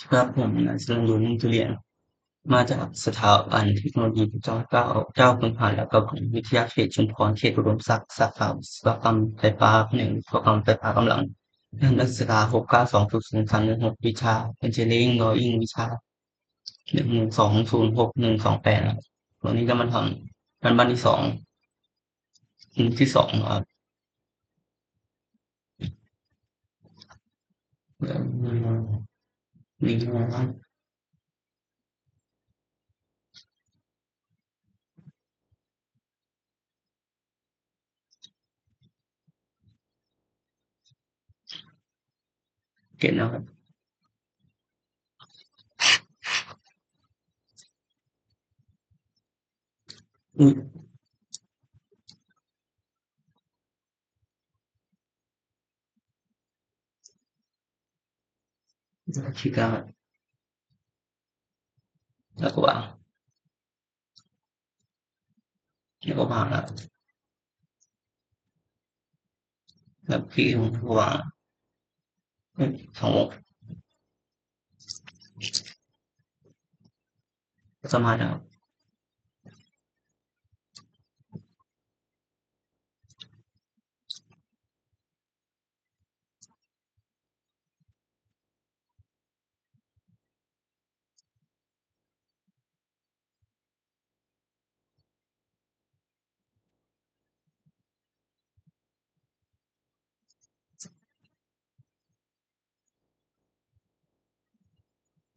ครับผมนายสรัญยู นิ่มทุเรียน มาจากสถาบันเทคโนโลยีพระจอมเกล้าเจ้าคุณทหารและกระบังวิทยาเขตชุมพรเขตอุดมศักดิ์สาขาวิศวกรรมไฟฟ้าแผนกวิศวกรรมไฟฟ้ากำลังนักศึกษา 692.0316 วิชา Engineering Drawing วิชา 1206128 วันนี้จะมาทำการบ้านที่2ที่2ครับนี่นะครับเก็บนะครับคิดแล้วแล้วก็วางแล้วก็วางแล้วพี่ผมก็วาง2วงสมาร์ทนะครับ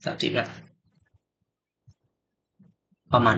30แล้วประมาณ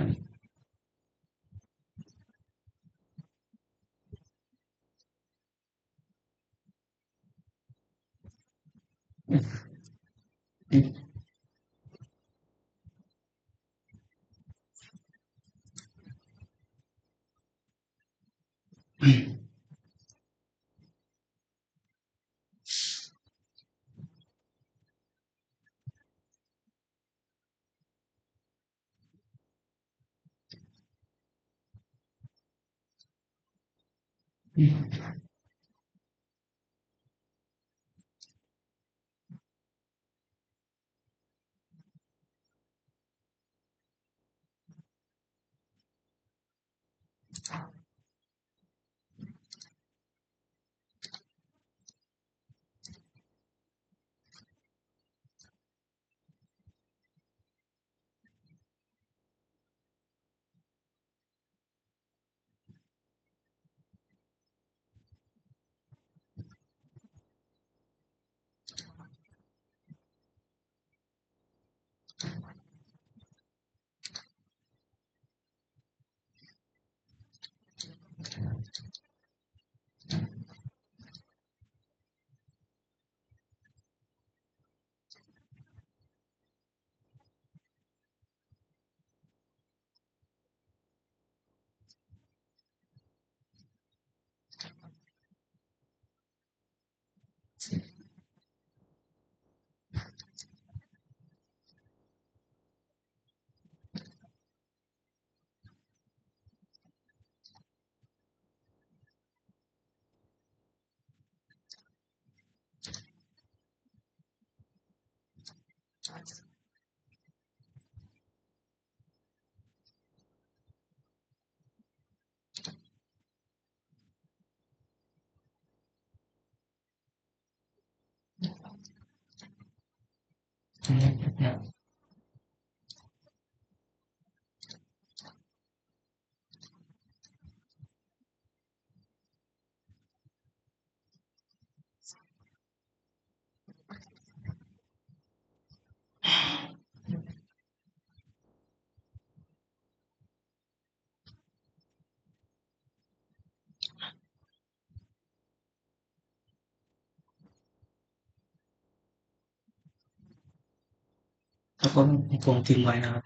แล้วก็วงทิ้งไว้นะครับ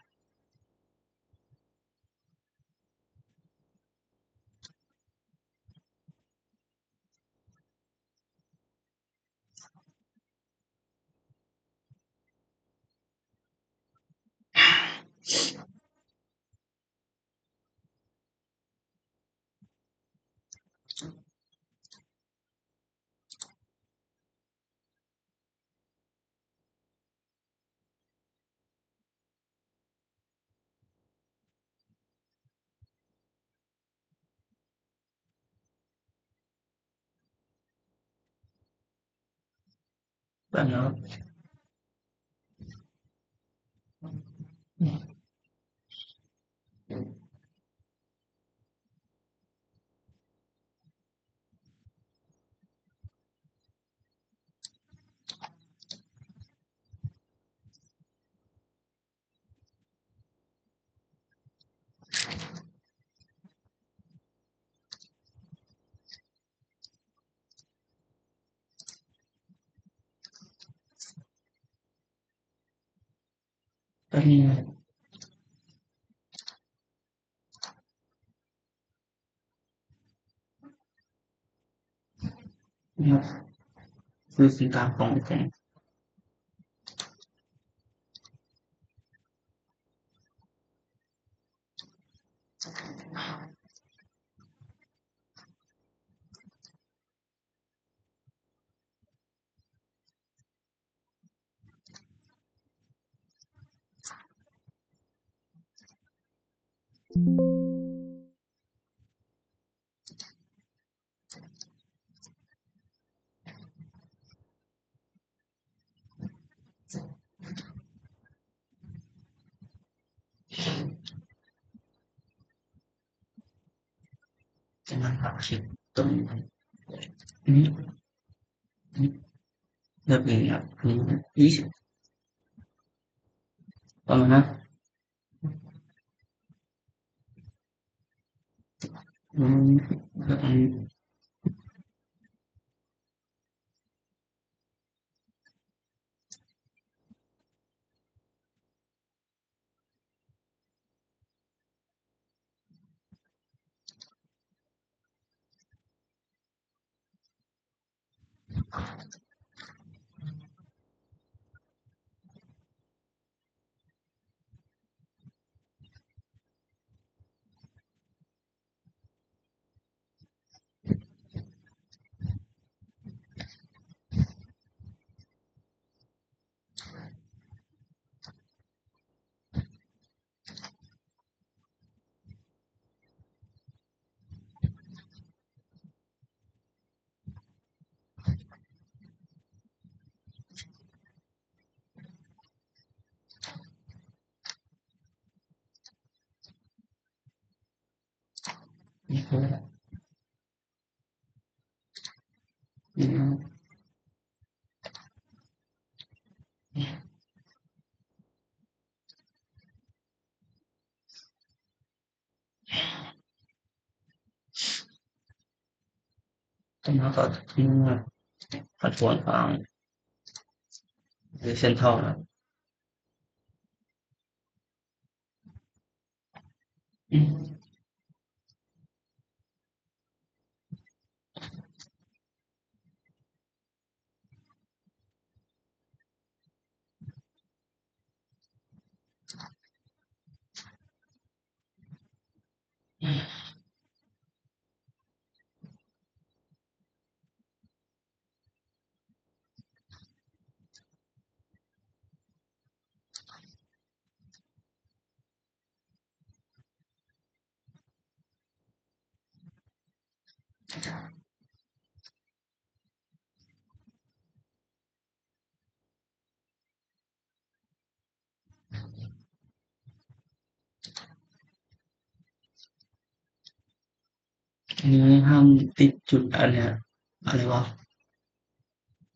แป๊บนะครับแป๊บนึงนะครับคือสินค้าของผมจะมาปรับคลิปตรงนี้แบบนี้ครับนี้20ประมาณนั้นแบบนี้นี่คือนี่ต้องมาก็ที่ปัดฝนฟังหรือเส้นท่อนะอืมอันนี้ห้ามติดจุดอันเนี้ยอะไรวะ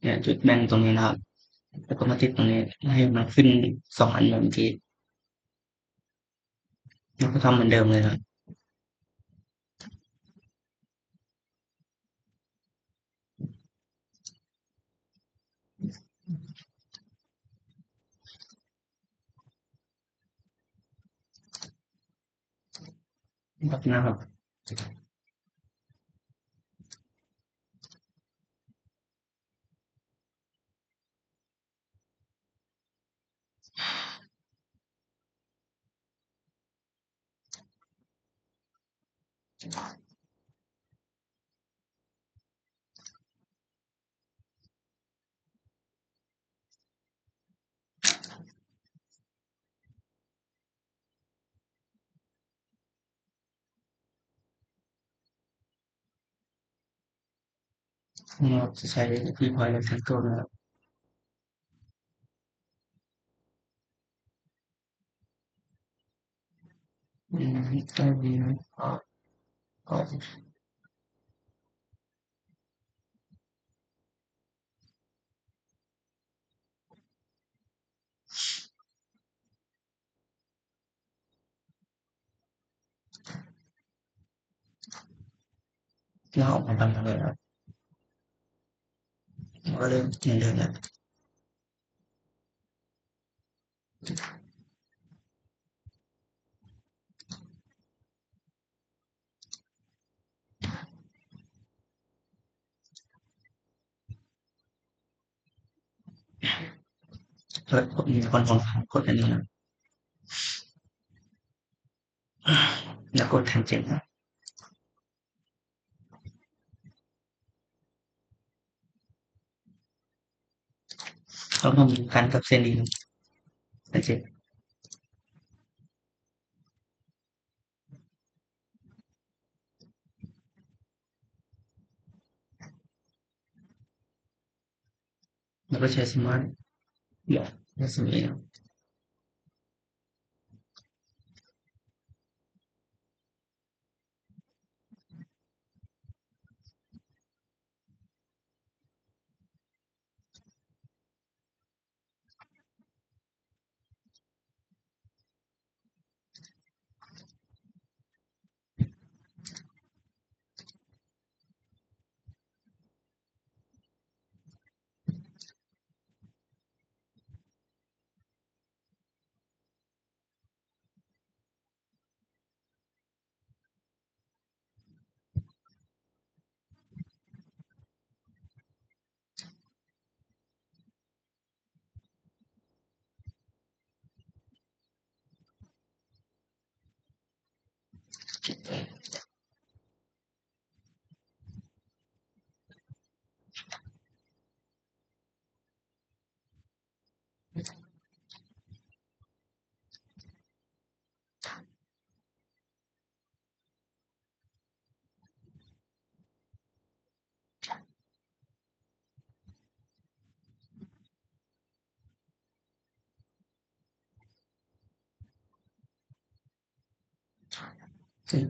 เนี่ยจุดแบ่งตรงนี้นะครับแล้วก็มาติดตรงนี้ให้มันขึ้น2อันแบบเมื่อกี้แล้วก็ทำเหมือนเดิมเลยครับแบบนะครับเราจะใช้ Deploy Rectangle นะครับ ก็ดีนะก็ลาออกมาทำเลยครับก็เริ่มเงินเดือนแล้วแล้วมีคนกดอันนี้นะแล้วกดทันเจ็บนะแล้วก็มีกันกับเส้นดีทันเจ็บแล้วก็ใช้สมาร์ทเดี๋ยวแล้วสมัยซึ่ง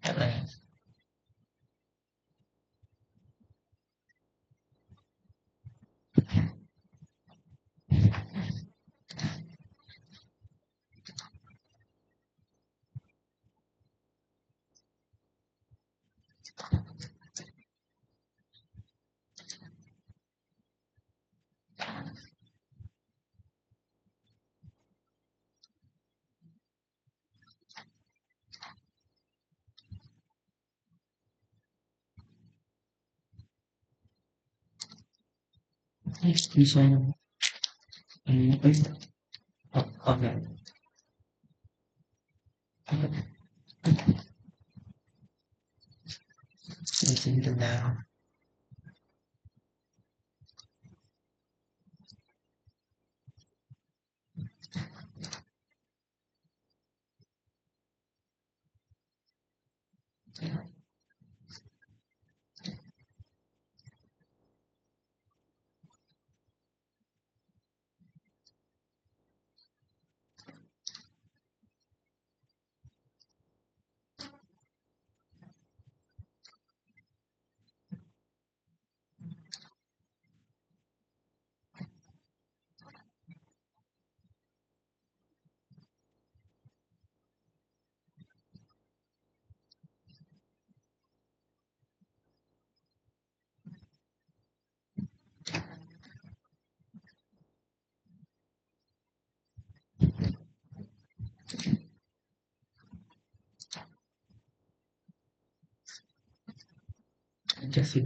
อะไรไม่ใช่นะอันนี้เอ้ยเอาแบบจริงๆดูแล้ว 70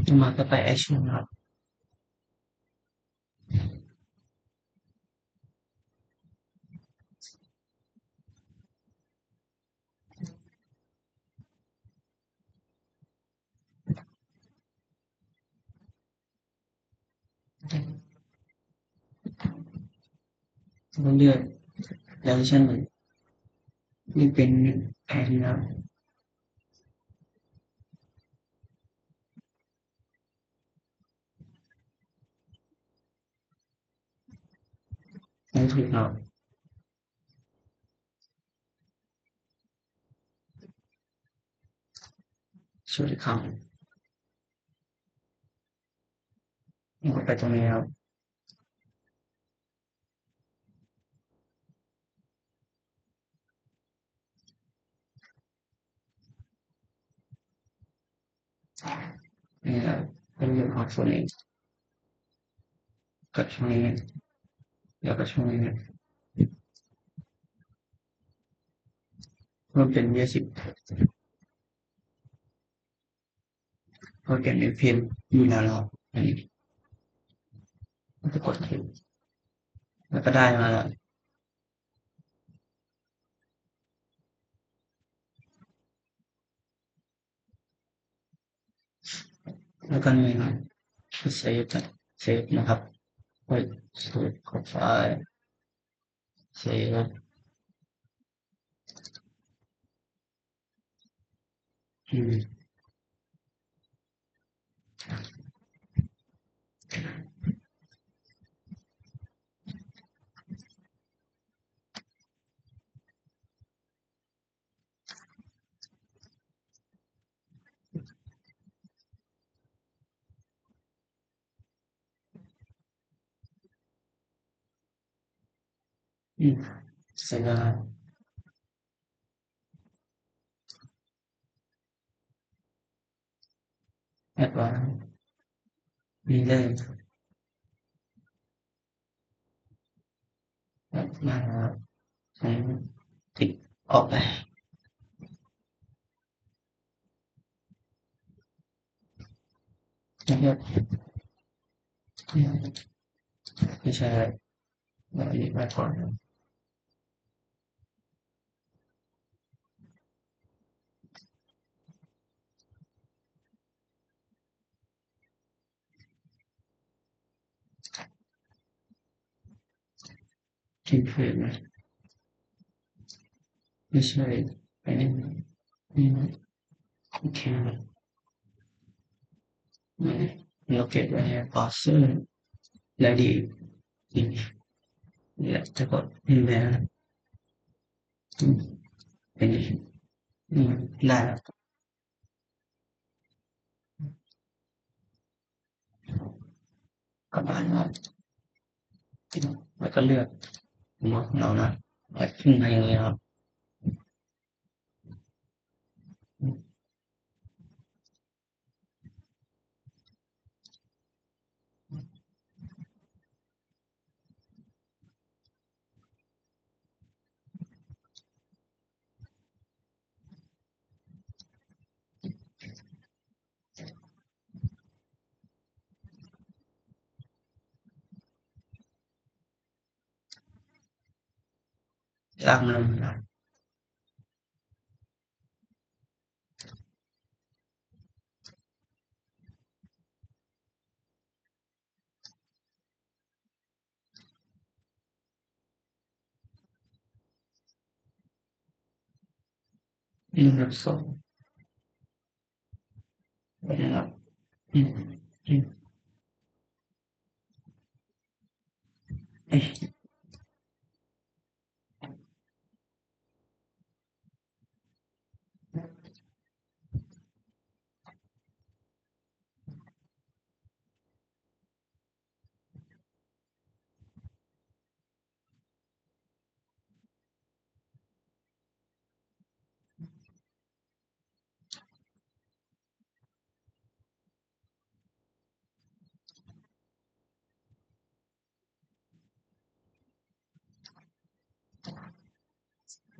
ต่อมาก็ไปแอคชั่นครับก็เลือกแล้วฉันนี่เป็นแผนครับถูกครับสวัสดีครับก็ไปตรงนี้ครับนี่ครับเป็นเรื่องของส่วนนี้กับช่วงนี้แล้วก็ช่วงนี้รวมเป็น20โปรแกรมนี้พิมพ์อยู่แล้วครับอันนี้ก็กดคลิกแล้วก็ได้มาแล้วแล้วก็นี่ครับเซฟนะครับกดสูตรของไฟล์เซฟเสร็จแล้วแอดวานซ์นี่เลยมาครับติดออกไปนะครับไม่ใช่แบบนี้มาก่อนทิ้งเพื่อนนะไม่ใช่ไปนี่โอเคเราเก็บไว้ในบราว์เซอร์แล้วดีนี่แหละจะกดนี่แล้วเป็นได้แล้วกลับบ้านแล้วแล้วก็เลือกหัวของเรานะขึ้นมาอย่างนี้ครับ จากมัน1/2นะครับ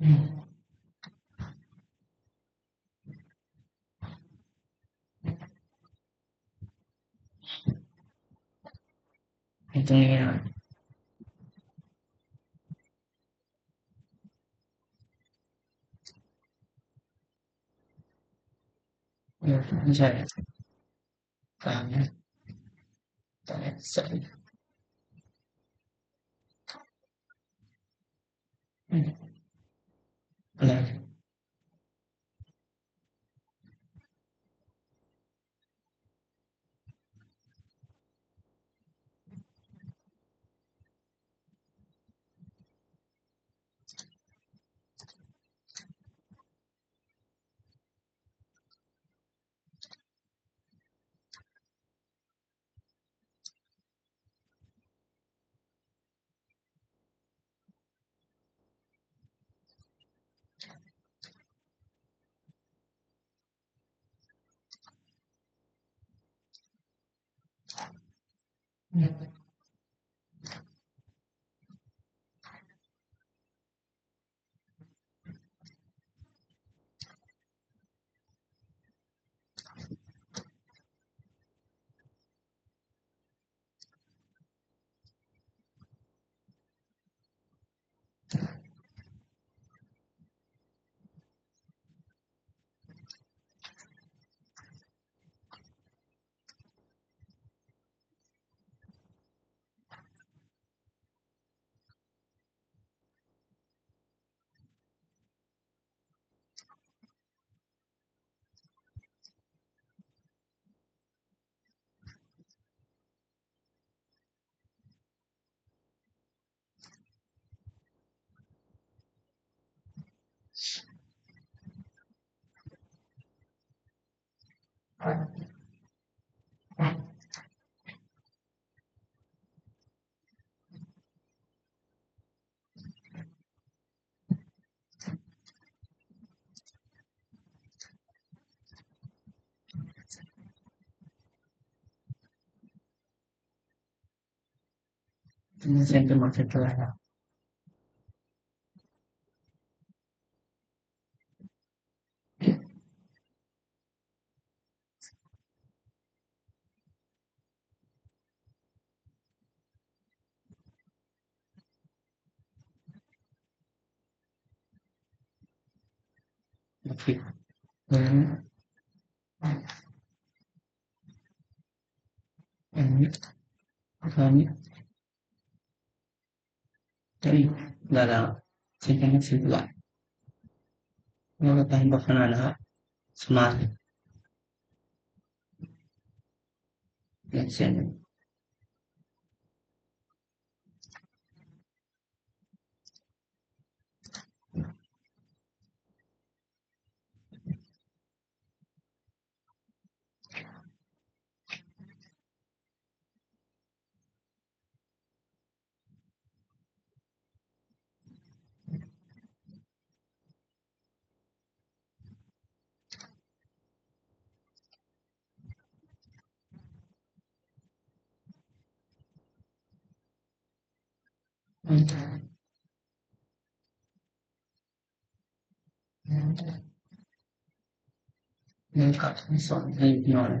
อืมตรงนี้นะไม่ใช่38 2อะไรเส้นเป็นหมดเส้นอะไรครับผิดอันนี้อันนี้ได้เส้นเป็นเส้นอะไรเราก็ต้องบอกขนาดนะครับสมาร์ทเส้นกับสอนให้นอน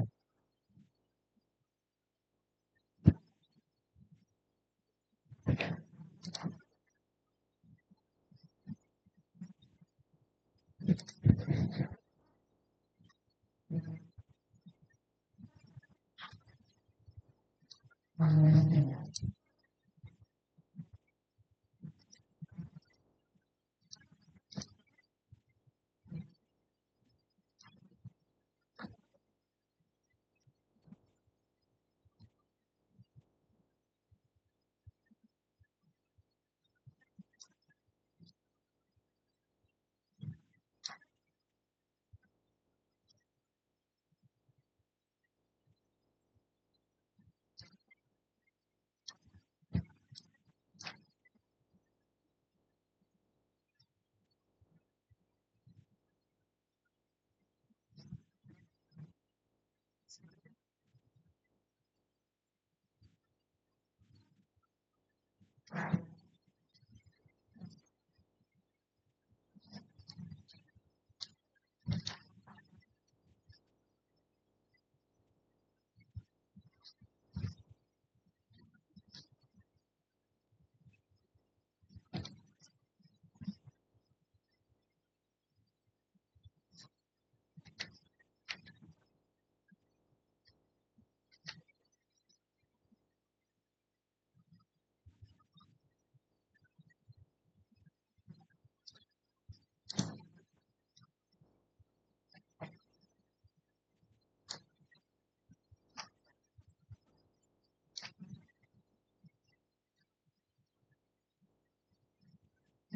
มาเนี่ย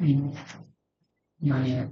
มี2แอป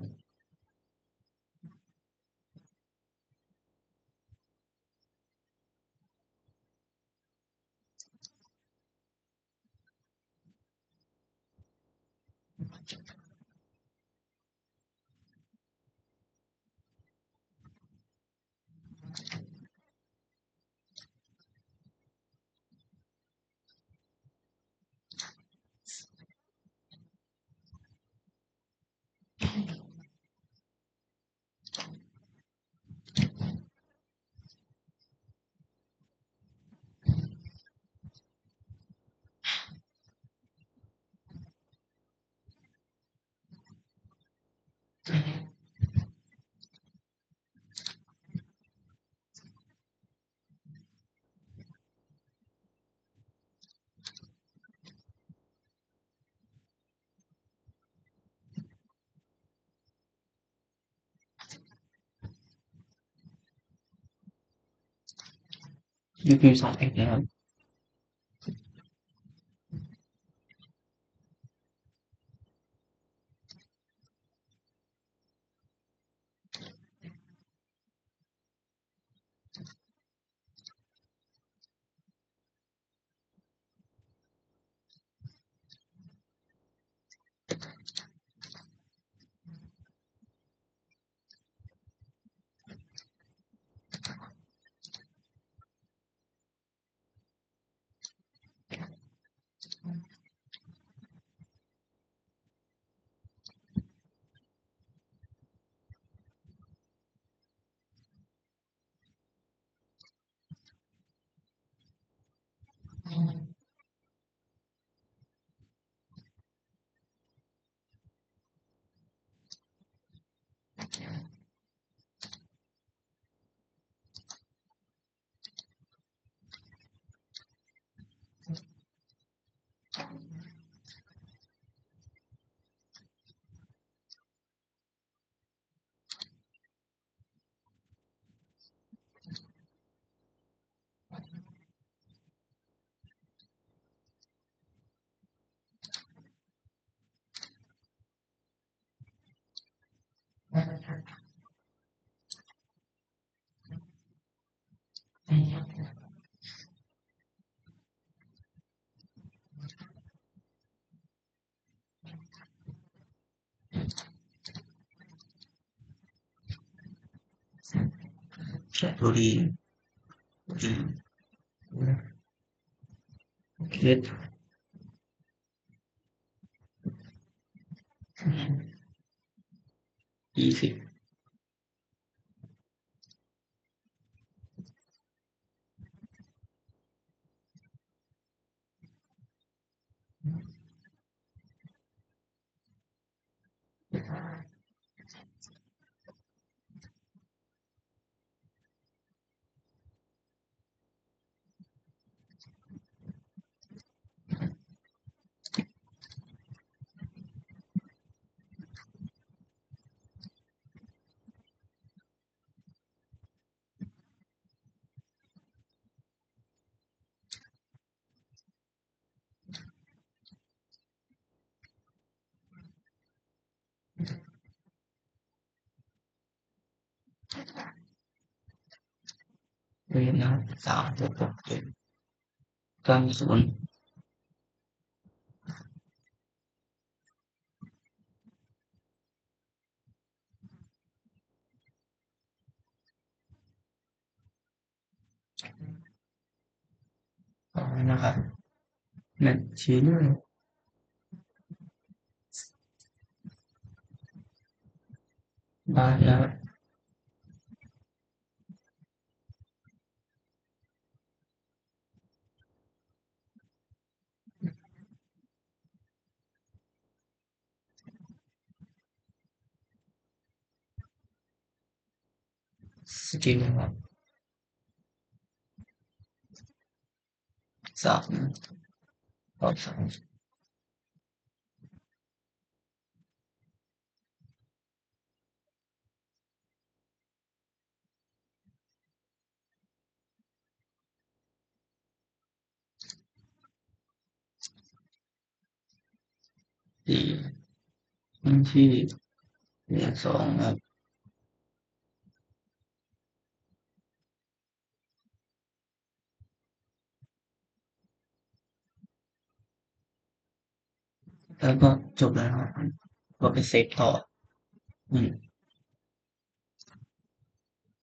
นะครับตัวดีเคส20 เรียนนะครับ36690นะครับบัญชีบ้านนะครับสกิลครับ3 4บัญชีเรียน2ครับแล้วก็จบแล้วนะครับก็ไปเซฟต่อ